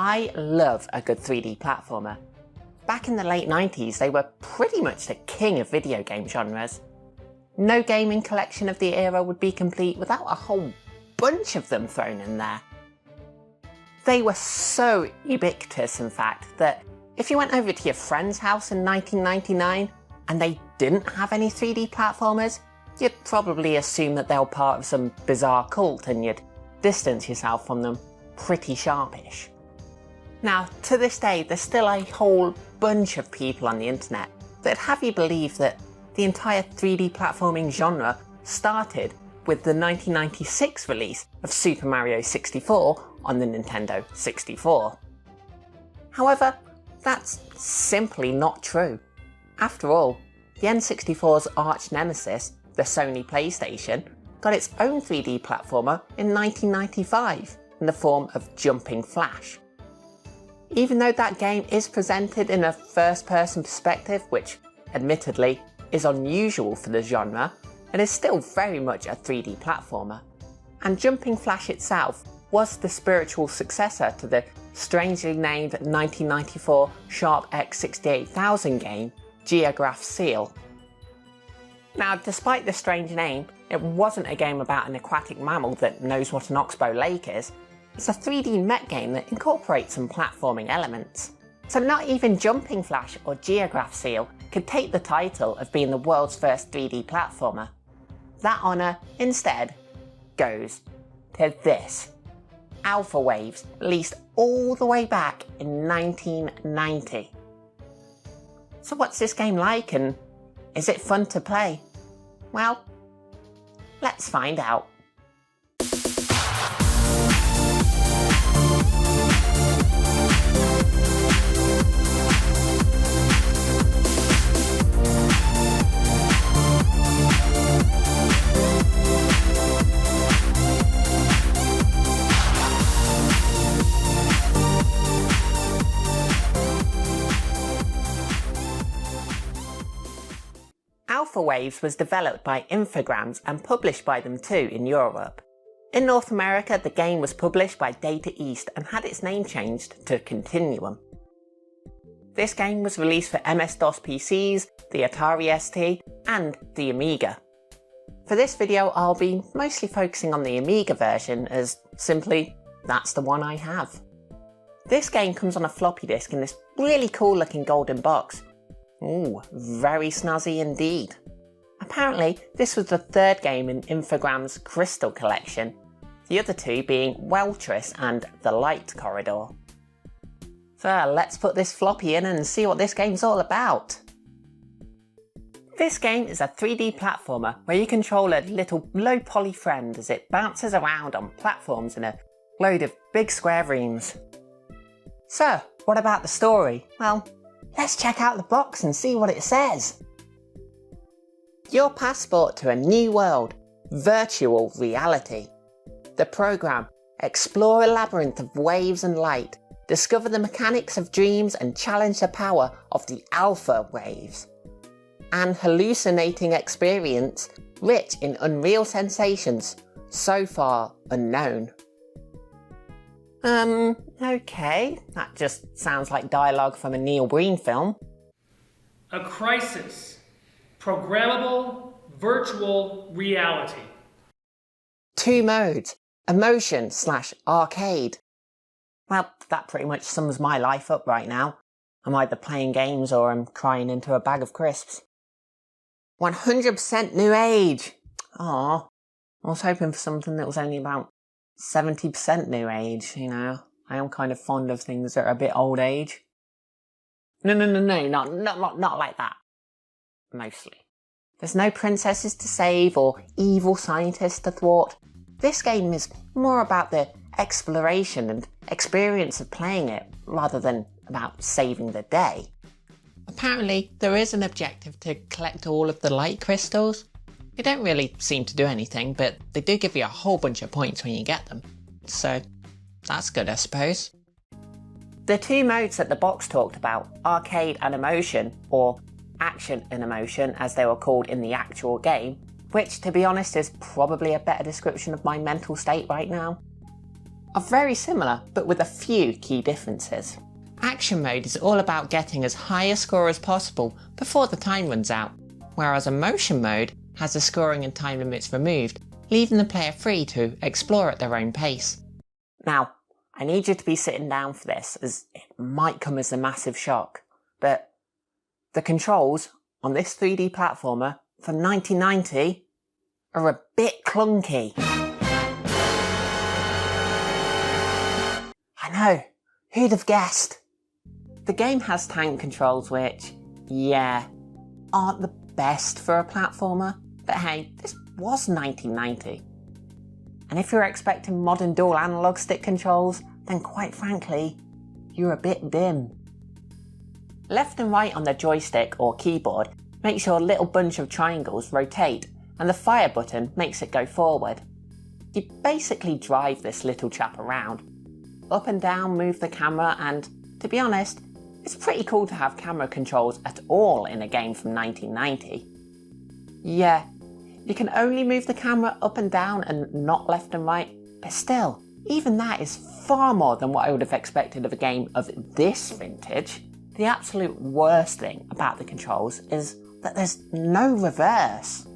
I love a good 3D platformer. Back in the late 90s, they were pretty much the king of video game genres. No gaming collection of the era would be complete without a whole bunch of them thrown in there. They were so ubiquitous, in fact, that if you went over to your friend's house in 1999 and they didn't have any 3D platformers, you'd probably assume that they were part of some bizarre cult and you'd distance yourself from them pretty sharpish. Now, to this day, there's still a whole bunch of people on the internet that have you believe that the entire 3D platforming genre started with the 1996 release of Super Mario 64 on the Nintendo 64. However, that's simply not true. After all, the N64's arch nemesis, the Sony PlayStation, got its own 3D platformer in 1995 in the form of Jumping Flash. Even though that game is presented in a first-person perspective, which admittedly is unusual for the genre, it is still very much a 3D platformer. And Jumping Flash itself was the spiritual successor to the strangely named 1994 Sharp X68000 game, Geograph Seal. Now, despite the strange name, it wasn't a game about an aquatic mammal that knows what an oxbow lake is. It's a 3D mech game that incorporates some platforming elements. So not even Jumping Flash or Geograph Seal could take the title of being the world's first 3D platformer. That honour, instead, goes to this. Alpha Waves, released all the way back in 1990. So what's this game like, and is it fun to play? Well, let's find out. Alpha Waves was developed by Infogrames and published by them too in Europe. In North America, the game was published by Data East and had its name changed to Continuum. This game was released for MS-DOS PCs, the Atari ST, and the Amiga. For this video, I'll be mostly focusing on the Amiga version, as simply, that's the one I have. This game comes on a floppy disk in this really cool looking golden box. Ooh, very snazzy indeed. Apparently, this was the third game in Infogrames' Crystal collection, the other two being Weltris and The Light Corridor. So let's put this floppy in and see what this game's all about. This game is a 3D platformer where you control a little low-poly friend as it bounces around on platforms in a load of big square rooms. So, what about the story? Well, let's check out the box and see what it says. Your passport to a new world, virtual reality. The program, explore a labyrinth of waves and light, discover the mechanics of dreams and challenge the power of the alpha waves. An hallucinating experience, rich in unreal sensations, so far unknown. Okay, that just sounds like dialogue from a Neil Breen film. A crisis. Programmable virtual reality. 2 modes, emotion/arcade. Well, that pretty much sums my life up right now. I'm either playing games or I'm crying into a bag of crisps. 100% new age. Aww, I was hoping for something that was only about 70% new age, you know. I am kind of fond of things that are a bit old age. No, not like that. Mostly. There's no princesses to save or evil scientists to thwart. This game is more about the exploration and experience of playing it, rather than about saving the day. Apparently, there is an objective to collect all of the light crystals. They don't really seem to do anything, but they do give you a whole bunch of points when you get them. So, that's good, I suppose. The 2 modes that the box talked about, arcade and emotion, or action and emotion as they were called in the actual game, which to be honest is probably a better description of my mental state right now. are very similar, but with a few key differences. Action mode is all about getting as high a score as possible before the time runs out, whereas Emotion mode has the scoring and time limits removed, leaving the player free to explore at their own pace. Now, I need you to be sitting down for this, as it might come as a massive shock, but the controls on this 3D platformer from 1990 are a bit clunky. I know, who'd have guessed? The game has tank controls which, yeah, aren't the best for a platformer, but hey, this was 1990. And if you're expecting modern dual analog stick controls, then quite frankly, you're a bit dim. Left and right on the joystick or keyboard makes your little bunch of triangles rotate, and the fire button makes it go forward. You basically drive this little chap around. Up and down move the camera, and to be honest, it's pretty cool to have camera controls at all in a game from 1990. Yeah, you can only move the camera up and down and not left and right, but still, even that is far more than what I would have expected of a game of this vintage. The absolute worst thing about the controls is that there's no reverse.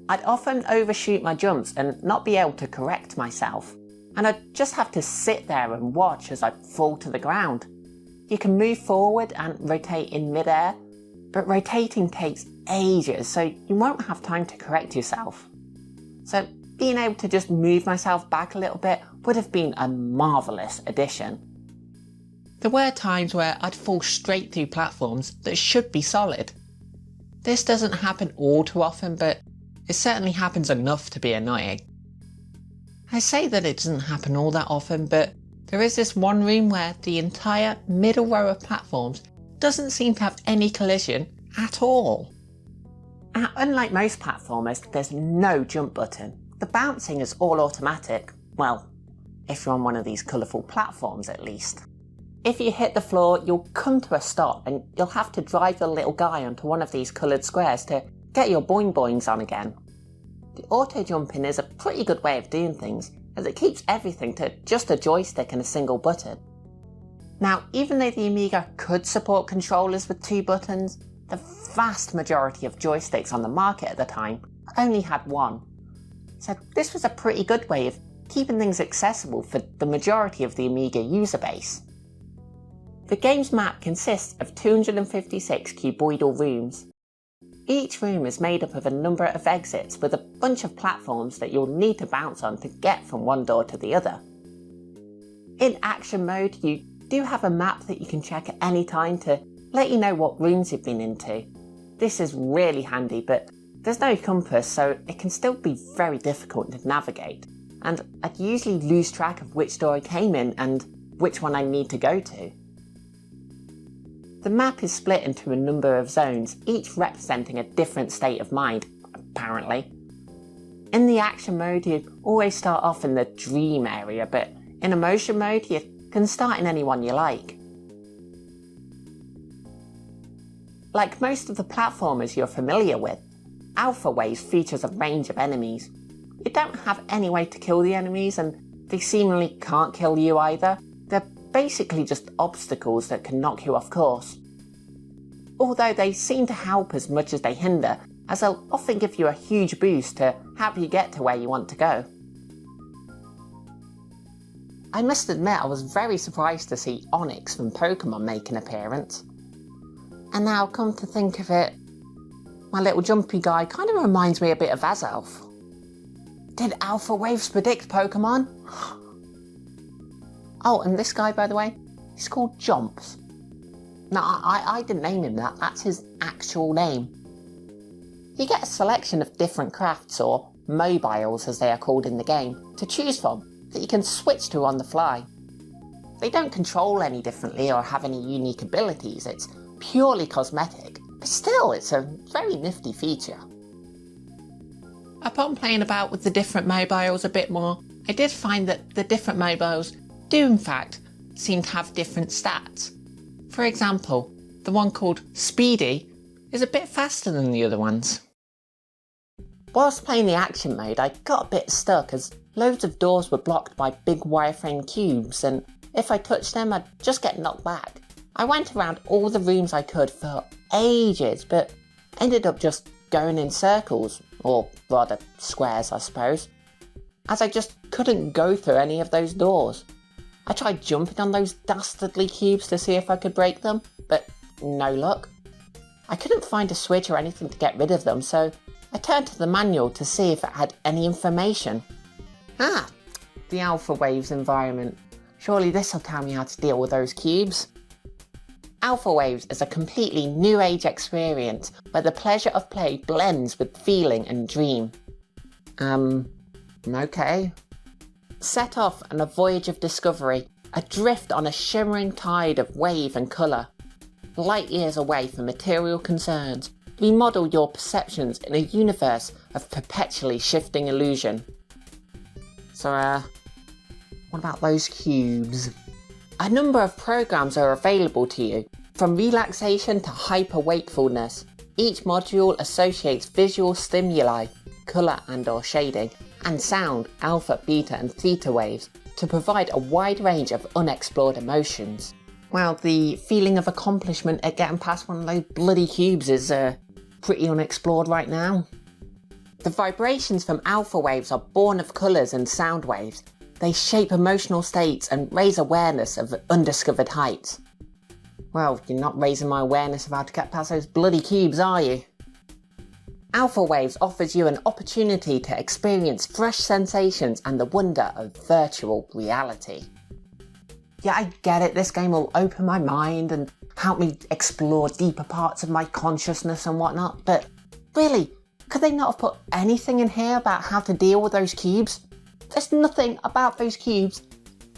I'd often overshoot my jumps and not be able to correct myself, and I'd just have to sit there and watch as I fall to the ground. You can move forward and rotate in midair, but rotating takes ages, so you won't have time to correct yourself. So being able to just move myself back a little bit would have been a marvellous addition. There were times where I'd fall straight through platforms that should be solid. This doesn't happen all too often, but it certainly happens enough to be annoying. I say that it doesn't happen all that often, but there is this one room where the entire middle row of platforms doesn't seem to have any collision at all. Now, unlike most platformers, there's no jump button. The bouncing is all automatic. Well, if you're on one of these colourful platforms at least. If you hit the floor, you'll come to a stop and you'll have to drive the little guy onto one of these coloured squares to get your boing boings on again. The auto jumping is a pretty good way of doing things, as it keeps everything to just a joystick and a single button. Now, even though the Amiga could support controllers with 2 buttons, the vast majority of joysticks on the market at the time only had 1. So this was a pretty good way of keeping things accessible for the majority of the Amiga user base. The game's map consists of 256 cuboidal rooms. Each room is made up of a number of exits with a bunch of platforms that you'll need to bounce on to get from one door to the other. In action mode, you do have a map that you can check at any time to let you know what rooms you've been into. This is really handy, but there's no compass, so it can still be very difficult to navigate, and I'd usually lose track of which door I came in and which one I need to go to. The map is split into a number of zones, each representing a different state of mind, apparently. In the action mode, you always start off in the dream area, but in emotion mode, you can start in any one you like. Like most of the platformers you're familiar with, Alpha Waves features a range of enemies. You don't have any way to kill the enemies, and they seemingly can't kill you either. They're basically just obstacles that can knock you off course. Although they seem to help as much as they hinder, as they'll often give you a huge boost to help you get to where you want to go. I must admit I was very surprised to see Onyx from Pokemon make an appearance. And now come to think of it, my little jumpy guy kind of reminds me a bit of Azelf. Did Alpha Waves predict Pokemon? Oh, and this guy, by the way, he's called Jumps. Now, I didn't name him that, that's his actual name. You get a selection of different crafts, or mobiles as they are called in the game, to choose from, that you can switch to on the fly. They don't control any differently or have any unique abilities, it's purely cosmetic, but still it's a very nifty feature. Upon playing about with the different mobiles a bit more, I did find that the different mobiles do in fact seem to have different stats. For example, the one called Speedy is a bit faster than the other ones. Whilst playing the action mode, I got a bit stuck as loads of doors were blocked by big wireframe cubes, and if I touched them, I'd just get knocked back. I went around all the rooms I could for ages, but ended up just going in circles, or rather squares I suppose, as I just couldn't go through any of those doors. I tried jumping on those dastardly cubes to see if I could break them, but no luck. I couldn't find a switch or anything to get rid of them, so I turned to the manual to see if it had any information. The Alpha Waves environment. Surely this will tell me how to deal with those cubes. Alpha Waves is a completely new age experience where the pleasure of play blends with feeling and dream. Okay. Set off on a voyage of discovery, adrift on a shimmering tide of wave and colour. Light years away from material concerns, remodel your perceptions in a universe of perpetually shifting illusion. So, what about those cubes? A number of programs are available to you, from relaxation to hyper-wakefulness. Each module associates visual stimuli, colour and/or shading, and sound, alpha, beta and theta waves, to provide a wide range of unexplored emotions. Well, the feeling of accomplishment at getting past one of those bloody cubes is pretty unexplored right now. The vibrations from alpha waves are born of colours and sound waves. They shape emotional states and raise awareness of undiscovered heights. Well, you're not raising my awareness of how to get past those bloody cubes, are you? Alpha Waves offers you an opportunity to experience fresh sensations and the wonder of virtual reality. Yeah, I get it, this game will open my mind and help me explore deeper parts of my consciousness and whatnot, but really, could they not have put anything in here about how to deal with those cubes? There's nothing about those cubes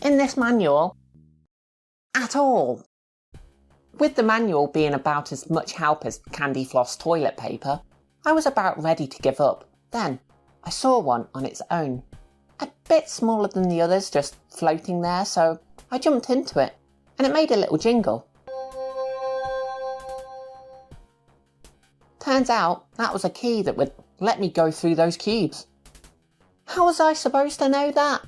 in this manual at all. With the manual being about as much help as candy floss toilet paper, I was about ready to give up. Then, I saw one on its own. A bit smaller than the others, just floating there, so I jumped into it, and it made a little jingle. Turns out, that was a key that would let me go through those cubes. How was I supposed to know that?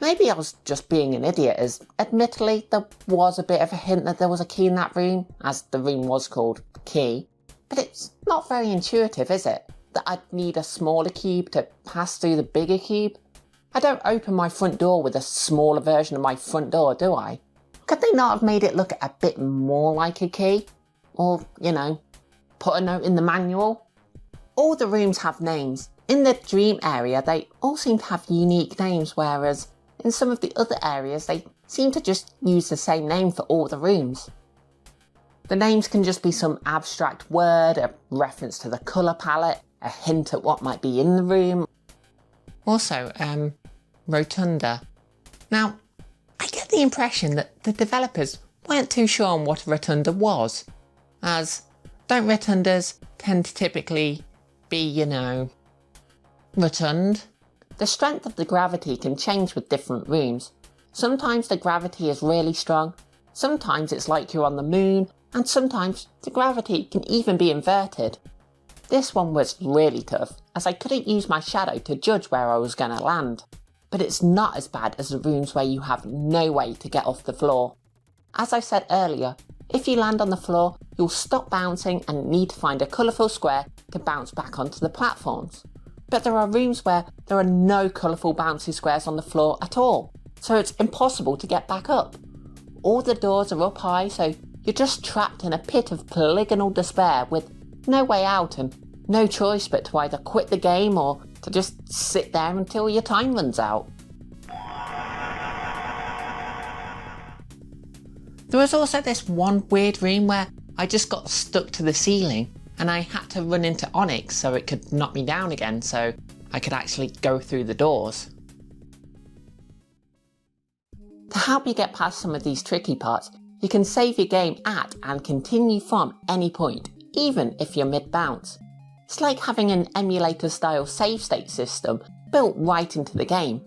Maybe I was just being an idiot, as admittedly there was a bit of a hint that there was a key in that room, as the room was called Key. But it's not very intuitive, is it? That I'd need a smaller cube to pass through the bigger cube? I don't open my front door with a smaller version of my front door, do I? Could they not have made it look a bit more like a key? Or, put a note in the manual? All the rooms have names. In the dream area, they all seem to have unique names, whereas in some of the other areas, they seem to just use the same name for all the rooms. The names can just be some abstract word, a reference to the colour palette, a hint at what might be in the room. Also, Rotunda. Now, I get the impression that the developers weren't too sure on what a rotunda was, as don't rotundas tend to typically be, rotund? The strength of the gravity can change with different rooms. Sometimes the gravity is really strong, sometimes it's like you're on the moon, and sometimes the gravity can even be inverted. This one was really tough, as I couldn't use my shadow to judge where I was going to land. But it's not as bad as the rooms where you have no way to get off the floor. As I said earlier, if you land on the floor, you'll stop bouncing and need to find a colourful square to bounce back onto the platforms. But there are rooms where there are no colourful bouncy squares on the floor at all, so it's impossible to get back up. All the doors are up high, so you're just trapped in a pit of polygonal despair with no way out and no choice but to either quit the game or to just sit there until your time runs out. There was also this one weird room where I just got stuck to the ceiling and I had to run into Onyx so it could knock me down again so I could actually go through the doors. To help you get past some of these tricky parts, you can save your game at and continue from any point, even if you're mid-bounce. It's like having an emulator-style save state system built right into the game.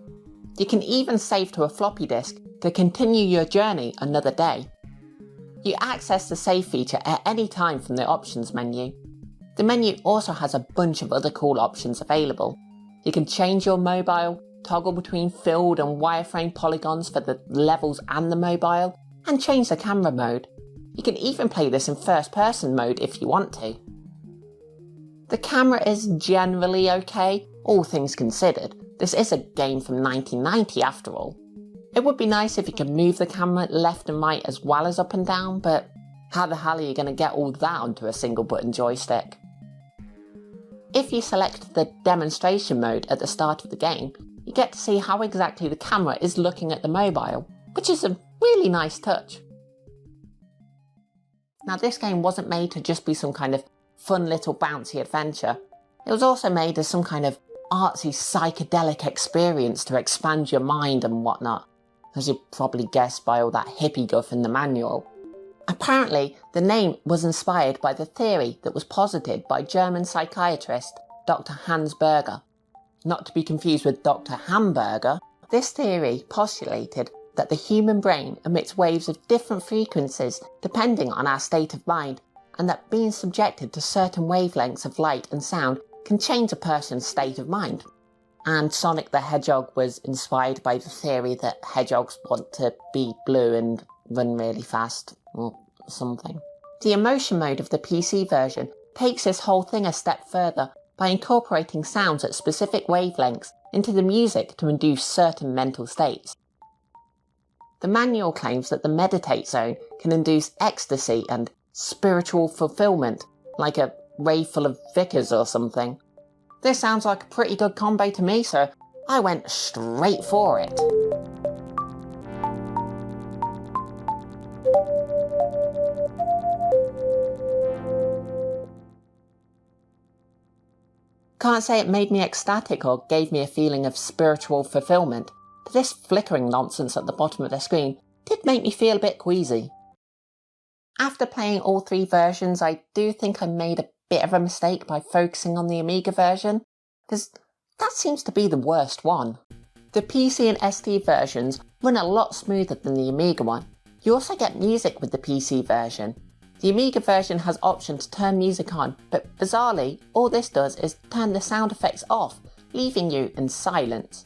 You can even save to a floppy disk to continue your journey another day. You access the save feature at any time from the options menu. The menu also has a bunch of other cool options available. You can change your mobile, toggle between filled and wireframe polygons for the levels and the mobile, and change the camera mode. You can even play this in first person mode if you want to. The camera is generally okay, all things considered. This is a game from 1990 after all. It would be nice if you could move the camera left and right as well as up and down, but how the hell are you going to get all that onto a single button joystick? If you select the demonstration mode at the start of the game, you get to see how exactly the camera is looking at the mobile, which is a really nice touch. Now, this game wasn't made to just be some kind of fun little bouncy adventure. It was also made as some kind of artsy psychedelic experience to expand your mind and whatnot, as you probably guessed by all that hippie guff in the manual. Apparently, the name was inspired by the theory that was posited by German psychiatrist Dr. Hans Berger. Not to be confused with Dr. Hamburger, this theory postulated that the human brain emits waves of different frequencies depending on our state of mind, and that being subjected to certain wavelengths of light and sound can change a person's state of mind. And Sonic the Hedgehog was inspired by the theory that hedgehogs want to be blue and run really fast, or something. The emotion mode of the PC version takes this whole thing a step further by incorporating sounds at specific wavelengths into the music to induce certain mental states. The manual claims that the meditate zone can induce ecstasy and spiritual fulfillment, like a rave full of Vickers or something. This sounds like a pretty good combo to me, so I went straight for it. Can't say it made me ecstatic or gave me a feeling of spiritual fulfillment, but this flickering nonsense at the bottom of the screen did make me feel a bit queasy. After playing all three versions, I do think I made a bit of a mistake by focusing on the Amiga version, because that seems to be the worst one. The PC and ST versions run a lot smoother than the Amiga one. You also get music with the PC version. The Amiga version has option to turn music on, but bizarrely, all this does is turn the sound effects off, leaving you in silence.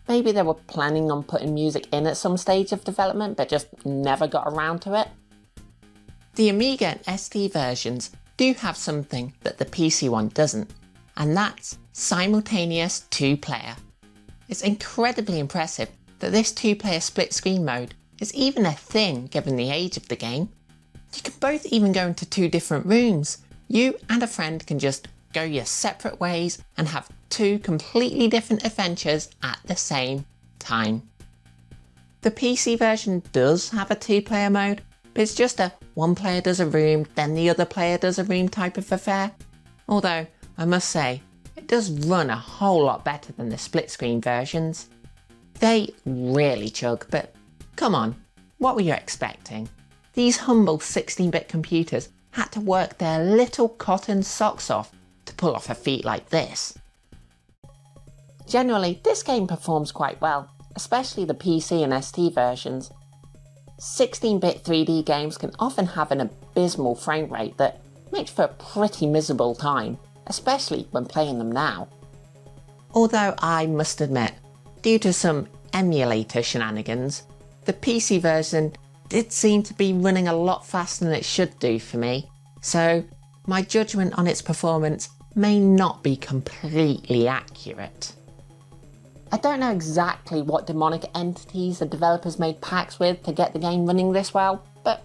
Maybe they were planning on putting music in at some stage of development, but just never got around to it. The Amiga and ST versions do have something that the PC one doesn't, and that's simultaneous two-player. It's incredibly impressive that this two-player split-screen mode is even a thing given the age of the game. You can both even go into two different rooms. You and a friend can just go your separate ways and have two completely different adventures at the same time. The PC version does have a two-player mode, but it's just a one player does a room, then the other player does a room type of affair. Although, I must say, it does run a whole lot better than the split-screen versions. They really chug, but come on, what were you expecting? These humble 16-bit computers had to work their little cotton socks off to pull off a feat like this. Generally, this game performs quite well, especially the PC and ST versions. 16-bit 3D games can often have an abysmal frame rate that makes for a pretty miserable time, especially when playing them now. Although I must admit, due to some emulator shenanigans, the PC version did seem to be running a lot faster than it should do for me, so my judgment on its performance may not be completely accurate. I don't know exactly what demonic entities the developers made pacts with to get the game running this well, but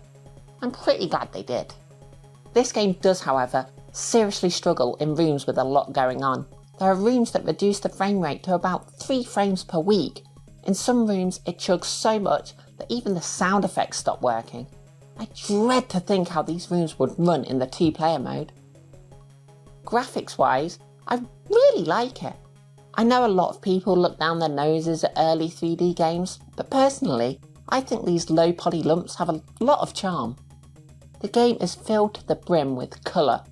I'm pretty glad they did. This game does, however, seriously struggle in rooms with a lot going on. There are rooms that reduce the frame rate to about 3 frames per week. In some rooms it chugs so much that even the sound effects stop working. I dread to think how these rooms would run in the two-player mode. Graphics wise, I really like it. I know a lot of people look down their noses at early 3D games, but personally, I think these low poly lumps have a lot of charm. The game is filled to the brim with colour,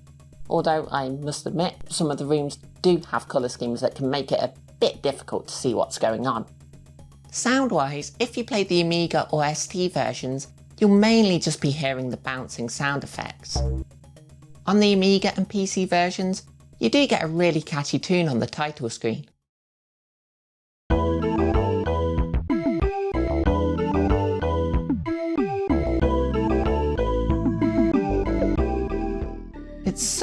although I must admit some of the rooms do have colour schemes that can make it a bit difficult to see what's going on. Sound-wise, if you play the Amiga or ST versions, you'll mainly just be hearing the bouncing sound effects. On the Amiga and PC versions, you do get a really catchy tune on the title screen.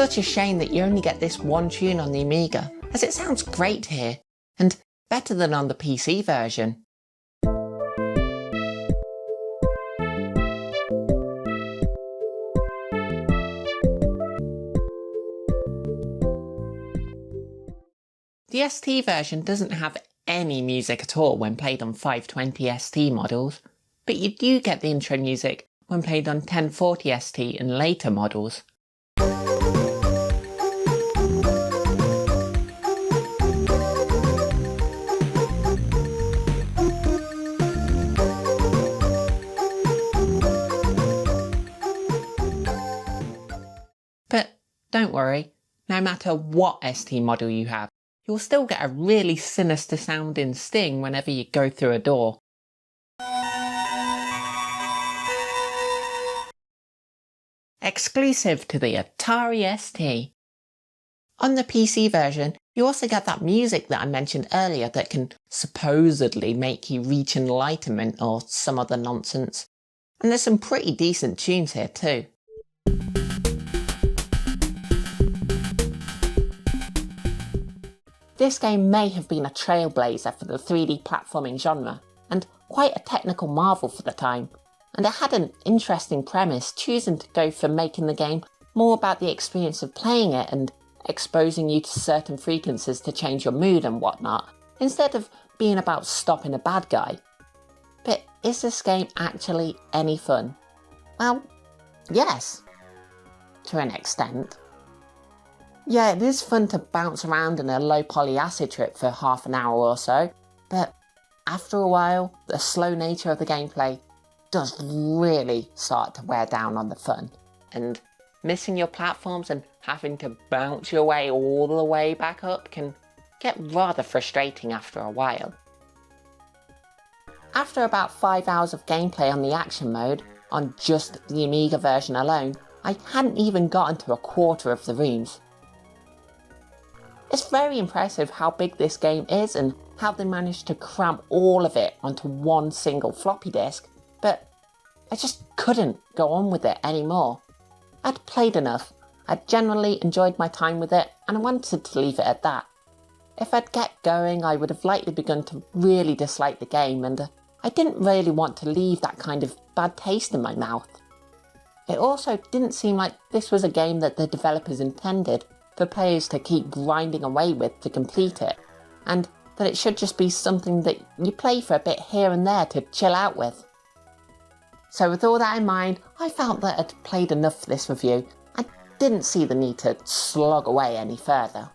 such a shame that you only get this one tune on the Amiga, as it sounds great here, and better than on the PC version. The ST version doesn't have any music at all when played on 520 ST models, but you do get the intro music when played on 1040 ST and later models. But don't worry, no matter what ST model you have, you'll still get a really sinister sounding sting whenever you go through a door. Exclusive to the Atari ST. On the PC version, you also get that music that I mentioned earlier that can supposedly make you reach enlightenment or some other nonsense. And there's some pretty decent tunes here too. This game may have been a trailblazer for the 3D platforming genre, and quite a technical marvel for the time, and it had an interesting premise, choosing to go for making the game more about the experience of playing it and exposing you to certain frequencies to change your mood and whatnot, instead of being about stopping a bad guy. But is this game actually any fun? Well, yes, to an extent. Yeah, it is fun to bounce around in a low poly acid trip for half an hour or so, but after a while, the slow nature of the gameplay does really start to wear down on the fun, and missing your platforms and having to bounce your way all the way back up can get rather frustrating after a while. After about 5 hours of gameplay on the action mode, on just the Amiga version alone, I hadn't even gotten to a quarter of the rooms. It's very impressive how big this game is and how they managed to cram all of it onto one single floppy disk, but I just couldn't go on with it anymore. I'd played enough, I'd generally enjoyed my time with it, and I wanted to leave it at that. If I'd kept going, I would have likely begun to really dislike the game, and I didn't really want to leave that kind of bad taste in my mouth. It also didn't seem like this was a game that the developers intended for players to keep grinding away with to complete it, and that it should just be something that you play for a bit here and there to chill out with. So with all that in mind, I felt that I'd played enough for this review. I didn't see the need to slog away any further.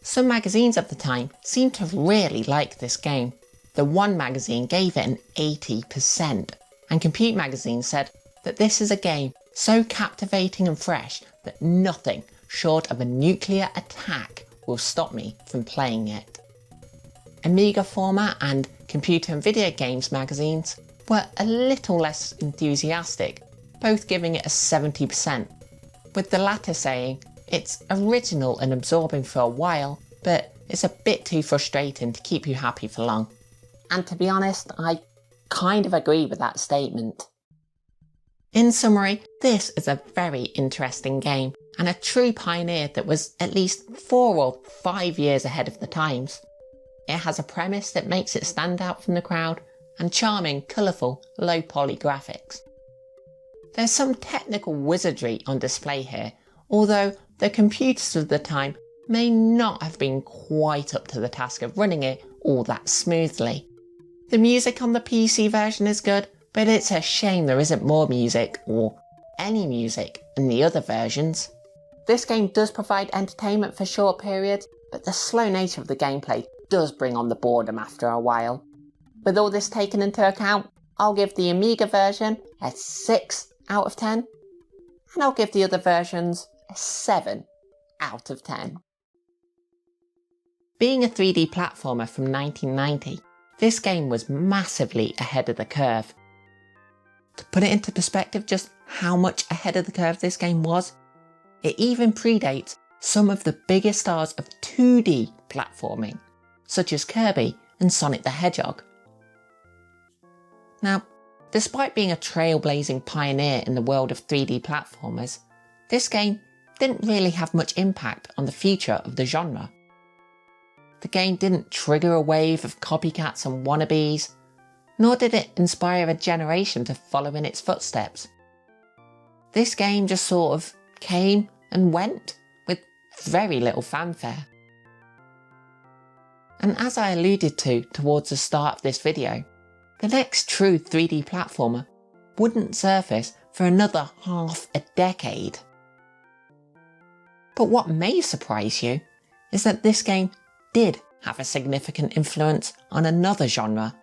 Some magazines of the time seemed to really like this game. The One magazine gave it an 80%, and Compute magazine said that this is a game so captivating and fresh that nothing short of a nuclear attack will stop me from playing it. Amiga Format and Computer and Video Games magazines were a little less enthusiastic, both giving it a 70%, with the latter saying it's original and absorbing for a while, but it's a bit too frustrating to keep you happy for long. And to be honest, I kind of agree with that statement. In summary, this is a very interesting game, and a true pioneer that was at least 4 or 5 years ahead of the times. It has a premise that makes it stand out from the crowd, and charming, colourful, low poly graphics. There's some technical wizardry on display here, although the computers of the time may not have been quite up to the task of running it all that smoothly. The music on the PC version is good, but it's a shame there isn't more music, or any music, in the other versions. This game does provide entertainment for short periods, but the slow nature of the gameplay does bring on the boredom after a while. With all this taken into account, I'll give the Amiga version a 6 out of 10, and I'll give the other versions a 7 out of 10. Being a 3D platformer from 1990, this game was massively ahead of the curve. To put it into perspective just how much ahead of the curve this game was, it even predates some of the biggest stars of 2D platforming, such as Kirby and Sonic the Hedgehog. Now, despite being a trailblazing pioneer in the world of 3D platformers, this game didn't really have much impact on the future of the genre. The game didn't trigger a wave of copycats and wannabes, nor did it inspire a generation to follow in its footsteps. This game just sort of came and went with very little fanfare. And as I alluded to towards the start of this video, the next true 3D platformer wouldn't surface for another half a decade. But what may surprise you is that this game did have a significant influence on another genre,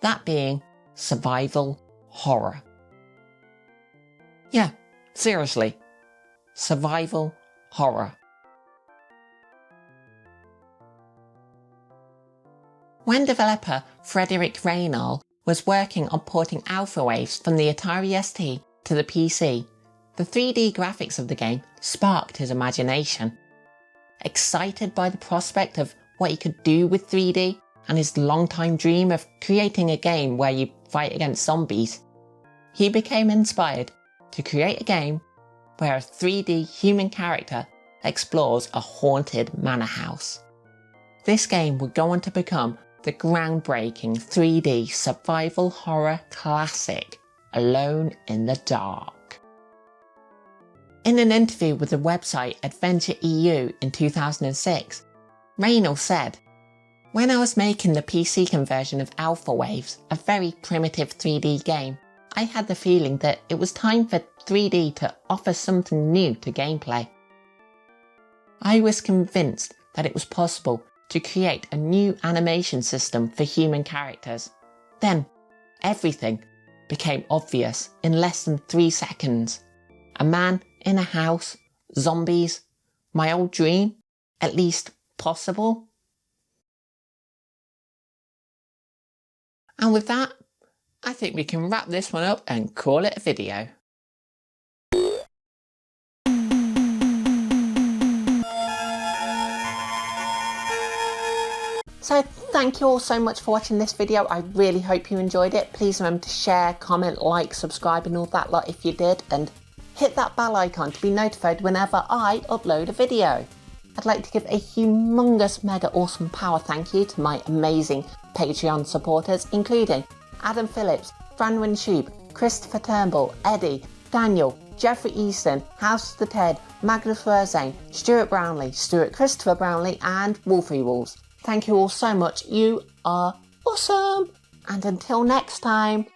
that being survival horror. Yeah, seriously, survival horror. When developer Frederick Reynal was working on porting alpha waves from the Atari ST to the PC, the 3D graphics of the game sparked his imagination. Excited by the prospect of what he could do with 3D and his long-time dream of creating a game where you fight against zombies, he became inspired to create a game where a 3D human character explores a haunted manor house. This game would go on to become the groundbreaking 3D survival horror classic, Alone in the Dark. In an interview with the website Adventure EU in 2006, Reynolds said, "When I was making the PC conversion of Alpha Waves, a very primitive 3D game, I had the feeling that it was time for 3D to offer something new to gameplay. I was convinced that it was possible to create a new animation system for human characters. Then, everything became obvious in less than 3 seconds. A man in a house, zombies, my old dream, at least possible." And with that, I think we can wrap this one up and call it a video. So thank you all so much for watching this video. I really hope you enjoyed it. Please remember to share, comment, like, subscribe and all that lot if you did, and hit that bell icon to be notified whenever I upload a video. I'd like to give a humongous mega awesome power thank you to my amazing Patreon supporters, including Adam Phillips, Franwin Shube, Christopher Turnbull, Eddie, Daniel, Jeffrey Easton, House of the Ted, Magnus Verzane, Stuart Brownlee, Stuart Christopher Brownlee and Wolfie Wolves. Thank you all so much. You are awesome. And until next time,